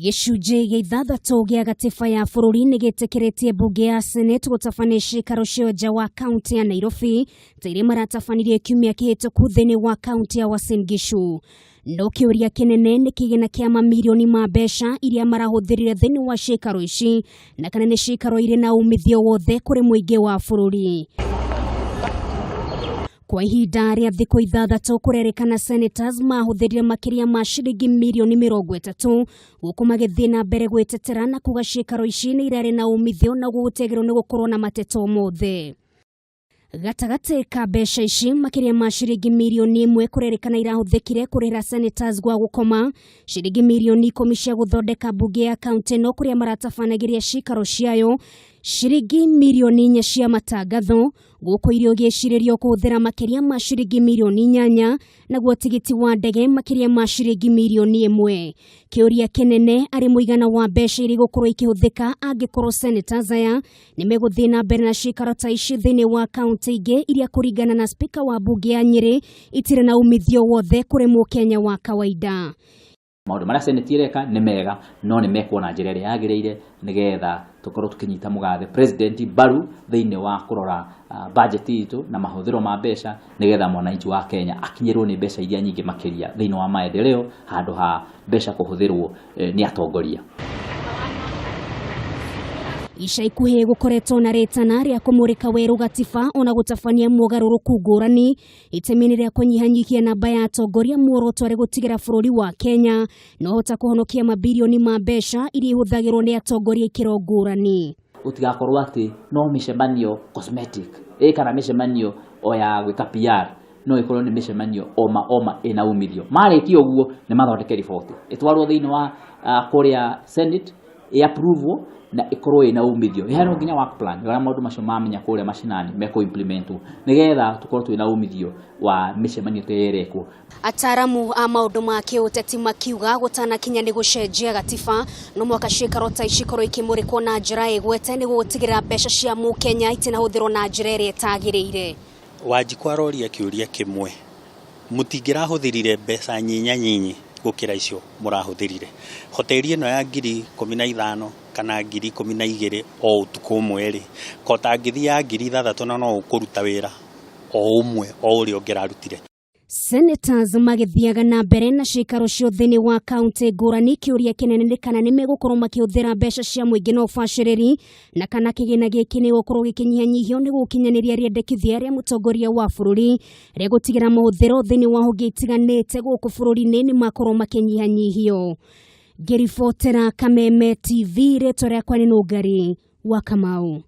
Gicunjĩ gĩa ithathatũ gĩa gatiba ya bũrũri nĩgĩtĩkĩrĩtie mbunge ya Senate gũtabania ciikaro cia nja wa kaunti ya Nairobi ta iria maratabaniirie kiumia kihituku thĩinĩ wa kaunti ya Uasin Gishu. No kiuria kinene nĩ kigina kĩa mamirioni ma mbeca iria marahuthirire thĩinĩ wa ciikaro ici na kana nĩ ciikaro irĩ na umithio wothe kũrĩ mũingĩ wa bũrũri. Kwa ihinda rĩa thikũ ithathatũ kũrerĩkana senators mahuthĩrire makĩria ma ciringi mirioni 30 gũkũ magĩthiĩ na mbere gutetera na kuga ciikaro ici nĩ irarĩ na umithio na gũgũtegerwo nĩ gũkorwo na mateto mothe. Gatagatĩ ka mbeca ici makĩria ma ciringi mirioni 1 kũrerĩkana irahuthĩkire kũrĩhĩra senators gwa gũkoma, ciringi mirioni 10 cia gũthondeka mbunge ya kaunti no kũrĩa maratabanagĩria ciikaro ciayo, ciringi mirioni 4 cia matangatho, gũkũ irio gĩcirĩrio kũhũthĩra makĩria ma ciringi mirioni 8 naguo tigiti wa ndege makĩria ma ciringi mirioni 1. Kĩũria kĩnene arĩ mũigana wa mbeca iria gũkorwo ikĩhũthĩka angĩkorwo senators aya nĩ megũthiĩ na mbere na ciikaro ta ici thĩinĩ wa kaunti ingĩ iria kũringana na spika wa mbunge ya Nyeri itirĩ na umithio wothe kũrĩ mũkenya wa kawaida. Maũndũ marĩa seneti ireka nĩ mega no nĩ mekwo na njĩra ĩrĩa yagĩrĩire nĩgetha tũkorwo tũkĩnyita mũgathe president baru thĩinĩ wa kũrora budget itũ na mahũthĩro ma mbeca nĩgetha mwananchi wa Kenya akinyĩrwo nĩ mbeca iria nyingĩ makĩria thĩinĩ wa maendeleo handũ ha mbeca kũhũthĩrwo nĩ atongoria. Ica ikuhĩ gũkoretwo na rĩtana rĩa kũmũrĩka werũ gatiba ona gũtabania mogarũrũku ngũrani itemi-inĩ rĩa kũnyihanyihia namba ya atongoria muoroto arĩ gũtigĩra bũrũri wa Kenya no hota kũhonokia mabilioni ma mbeca iria ihũthagĩrwo nĩ atongoria ikĩro ngũrani. Gũtigakorwo atĩ no mĩcemanio cosmetic kana mĩcemanio o ya gwĩka PR no ikorwo nĩ mĩcemanio oma ĩna umithio. Marĩkia ũguo nĩ mathondeke riboti ĩtwarwo thĩinĩ wa kũrĩa Senate approve na ikorwo ina umithio. Ihano nginya work plan ya maũndũ macio mamenya kũrĩa mashinani meko implement nĩgetha tukorwo twina umithio wa mĩcemanio terekwo. Ataramu a maũndũ ma kĩũteti makiuga gũtanakinya nĩ gũcenjia gatiba no mwaka ciikaro ta ici korwo ikĩmũrĩkwo na njĩra ĩgwete nĩ gũtigĩra mbeca cia mũkenya itinahũthĩrwo na njĩra ĩrĩa ĩtagĩrĩire. Wanjikũ aroria kĩũria kĩmwe, mũtingĩrahũthĩrire mbeca nyinyi gũkĩra icio mũrahũthĩrire. Hoteli ĩno ya 15,000 kana 12,000 o ũtukũ ũmwe rĩ, kota ngĩthi ya 6,000 na no ũkũruta wĩra o ũmwe o ũrĩa ũngĩrarutire. Senators magĩthiaga na mbere na ciikaro cio thĩinĩ wa kaunti ngũrani. Kĩũria kĩnene nĩ kana nĩ megũkorwo makĩhũthĩra mbeca cia mũingĩ na ũbacĩrĩri na kana kigina gĩkĩ nĩ gũkorwo gĩkĩnyihanyihio nĩ gũkinyanĩria rĩendekithia rĩa mũtongoria wa bũrũri rĩa gũtigĩra mahũthĩro thĩinĩ wa honge itiganĩte gũkũ bũrũri-inĩ nĩ makorwo makĩnyihanyihio. Ngĩribotera Kameme TV, rĩtwa rĩakwa nĩ Nungari wa Kamau.